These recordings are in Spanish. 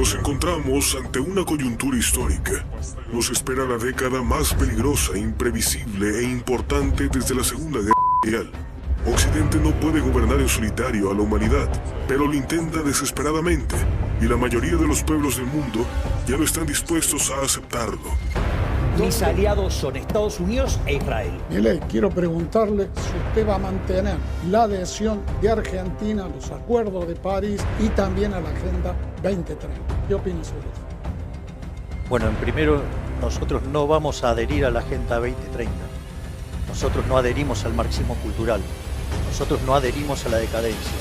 Nos encontramos ante una coyuntura histórica. Nos espera la década más peligrosa, imprevisible e importante desde la Segunda Guerra Mundial. Occidente no puede gobernar en solitario a la humanidad, pero lo intenta desesperadamente, y la mayoría de los pueblos del mundo ya no están dispuestos a aceptarlo. Mis aliados son Estados Unidos e Israel. Milei, quiero preguntarle si usted va a mantener la adhesión de Argentina a los acuerdos de París y también a la Agenda 2030. ¿Qué opina sobre eso? Bueno, en primero, nosotros no vamos a adherir a la Agenda 2030. Nosotros no adherimos al marxismo cultural. Nosotros no adherimos a la decadencia.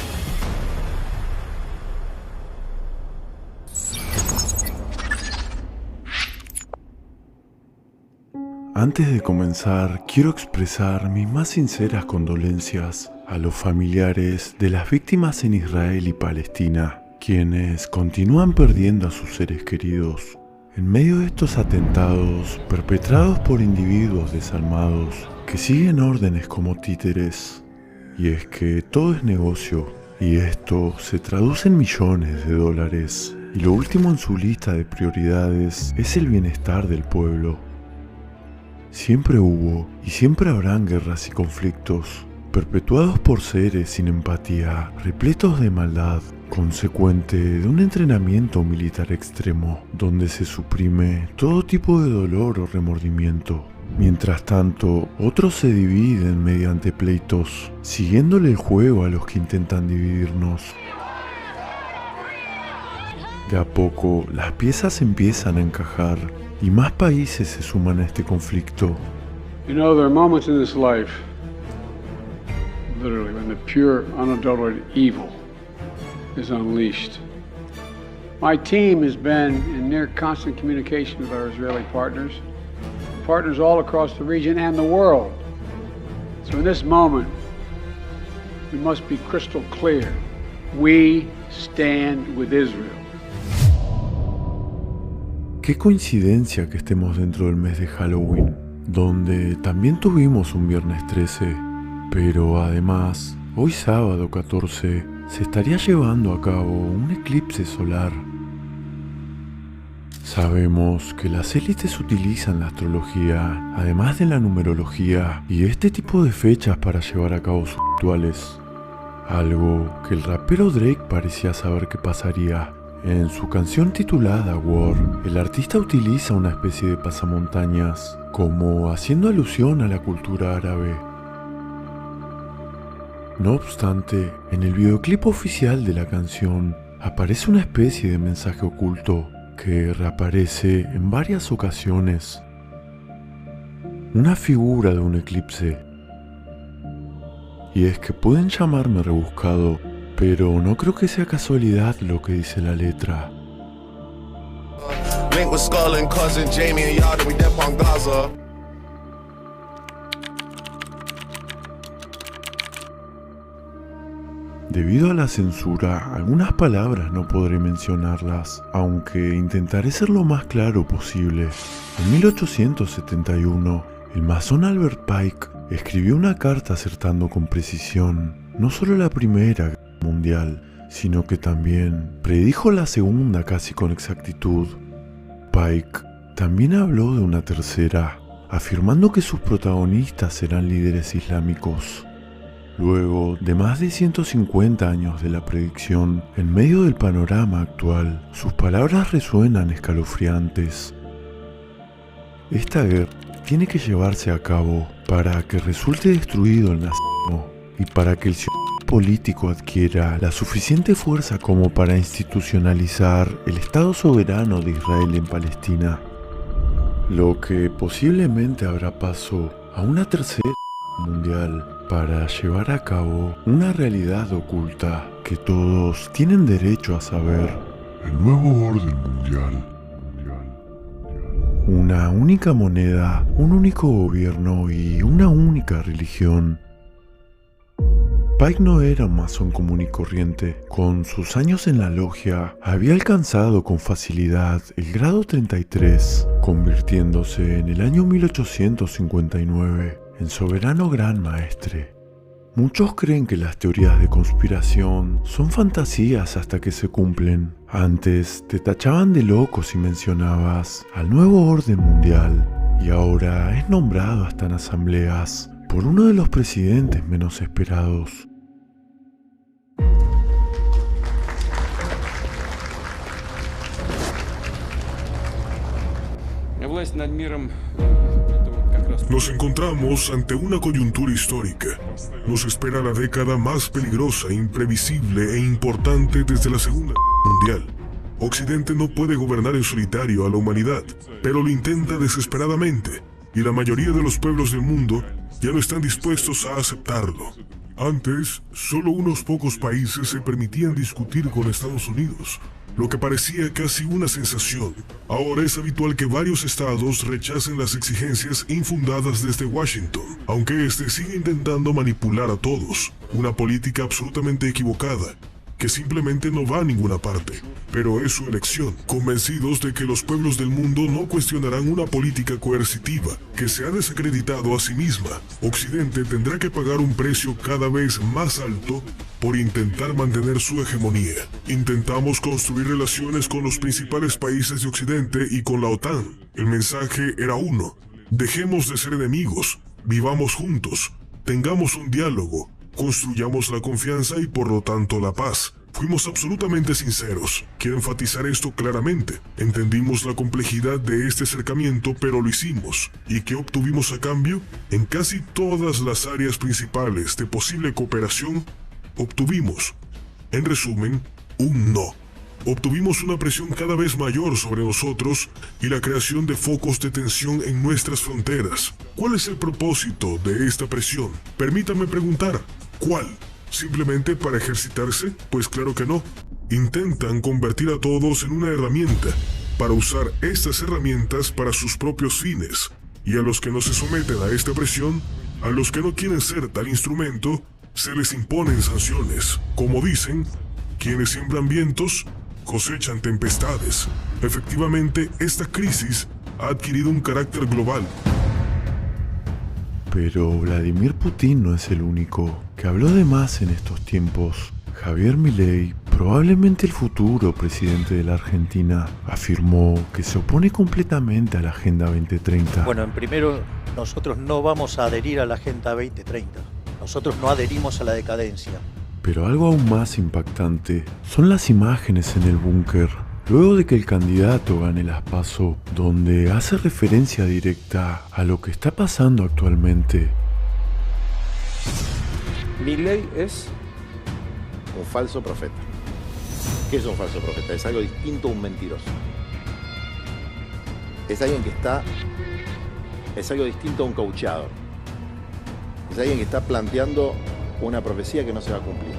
Antes de comenzar, quiero expresar mis más sinceras condolencias a los familiares de las víctimas en Israel y Palestina, quienes continúan perdiendo a sus seres queridos en medio de estos atentados perpetrados por individuos desalmados que siguen órdenes como títeres. Y es que todo es negocio, y esto se traduce en millones de dólares, y lo último en su lista de prioridades es el bienestar del pueblo. Siempre hubo y siempre habrán guerras y conflictos, perpetuados por seres sin empatía, repletos de maldad, consecuente de un entrenamiento militar extremo, donde se suprime todo tipo de dolor o remordimiento. Mientras tanto, otros se dividen mediante pleitos, siguiéndole el juego a los que intentan dividirnos. De a poco, las piezas empiezan a encajar y más países se suman a este conflicto. You know, there are moments in this life, literally, when the pure, unadulterated evil is unleashed. My team has been in near constant communication with our Israeli partners all across the region and the world. So in this moment, we must be crystal clear. We stand with Israel. Qué coincidencia que estemos dentro del mes de Halloween, donde también tuvimos un viernes 13, pero además, hoy sábado 14, se estaría llevando a cabo un eclipse solar. Sabemos que las élites utilizan la astrología, además de la numerología y este tipo de fechas para llevar a cabo sus rituales. Algo que el rapero Drake parecía saber que pasaría. En su canción titulada War, el artista utiliza una especie de pasamontañas, como haciendo alusión a la cultura árabe. No obstante, en el videoclip oficial de la canción aparece una especie de mensaje oculto que reaparece en varias ocasiones. Una figura de un eclipse. Y es que pueden llamarme rebuscado, pero no creo que sea casualidad lo que dice la letra. Debido a la censura, algunas palabras no podré mencionarlas, aunque intentaré ser lo más claro posible. En 1871, el masón Albert Pike escribió una carta acertando con precisión no solo la Primera Guerra Mundial, sino que también predijo la Segunda casi con exactitud. Pike también habló de una tercera, afirmando que sus protagonistas serán líderes islámicos. Luego de más de 150 años de la predicción, en medio del panorama actual, sus palabras resuenan escalofriantes. Esta guerra tiene que llevarse a cabo para que resulte destruido el nazismo y para que el sionismo político adquiera la suficiente fuerza como para institucionalizar el Estado soberano de Israel en Palestina. Lo que posiblemente habrá paso a una tercera mundial para llevar a cabo una realidad oculta que todos tienen derecho a saber. El nuevo orden mundial. Una única moneda, un único gobierno y una única religión. Pike no era un masón común y corriente. Con sus años en la logia, había alcanzado con facilidad el grado 33, convirtiéndose en el año 1859 en soberano gran maestre. Muchos creen que las teorías de conspiración son fantasías hasta que se cumplen. Antes te tachaban de loco si mencionabas al nuevo orden mundial y ahora es nombrado hasta en asambleas por uno de los presidentes menos esperados. Nos encontramos ante una coyuntura histórica. Nos espera la década más peligrosa, imprevisible e importante desde la Segunda Guerra Mundial. Occidente no puede gobernar en solitario a la humanidad, pero lo intenta desesperadamente, y la mayoría de los pueblos del mundo ya no están dispuestos a aceptarlo. Antes, solo unos pocos países se permitían discutir con Estados Unidos, lo que parecía casi una sensación. Ahora es habitual que varios estados rechacen las exigencias infundadas desde Washington, aunque este sigue intentando manipular a todos. Una política absolutamente equivocada, que simplemente no va a ninguna parte. Pero es su elección, convencidos de que los pueblos del mundo no cuestionarán una política coercitiva que se ha desacreditado a sí misma. Occidente tendrá que pagar un precio cada vez más alto por intentar mantener su hegemonía. Intentamos construir relaciones con los principales países de Occidente y con la OTAN. El mensaje era uno: dejemos de ser enemigos, vivamos juntos, tengamos un diálogo, construyamos la confianza y por lo tanto la paz. Fuimos absolutamente sinceros. Quiero enfatizar esto claramente. Entendimos la complejidad de este acercamiento, pero lo hicimos. ¿Y qué obtuvimos a cambio? En casi todas las áreas principales de posible cooperación, obtuvimos, en resumen, un no. Obtuvimos una presión cada vez mayor sobre nosotros y la creación de focos de tensión en nuestras fronteras. ¿Cuál es el propósito de esta presión? Permítame preguntar, ¿cuál? ¿Simplemente para ejercitarse? Pues claro que no. Intentan convertir a todos en una herramienta, para usar estas herramientas para sus propios fines. Y a los que no se someten a esta presión, a los que no quieren ser tal instrumento, se les imponen sanciones. Como dicen, quienes siembran vientos, cosechan tempestades. Efectivamente, esta crisis ha adquirido un carácter global. Pero Vladimir Putin no es el único que habló de más en estos tiempos. Javier Milei, probablemente el futuro presidente de la Argentina, afirmó que se opone completamente a la Agenda 2030. Bueno, en primero, nosotros no vamos a adherir a la Agenda 2030. Nosotros no adherimos a la decadencia. Pero algo aún más impactante son las imágenes en el búnker, luego de que el candidato gane las PASO, donde hace referencia directa a lo que está pasando actualmente. Milei es un falso profeta. ¿Qué es un falso profeta? Es algo distinto a un mentiroso. Es alguien que es algo distinto a un coacheador. Es alguien que está planteando una profecía que no se va a cumplir.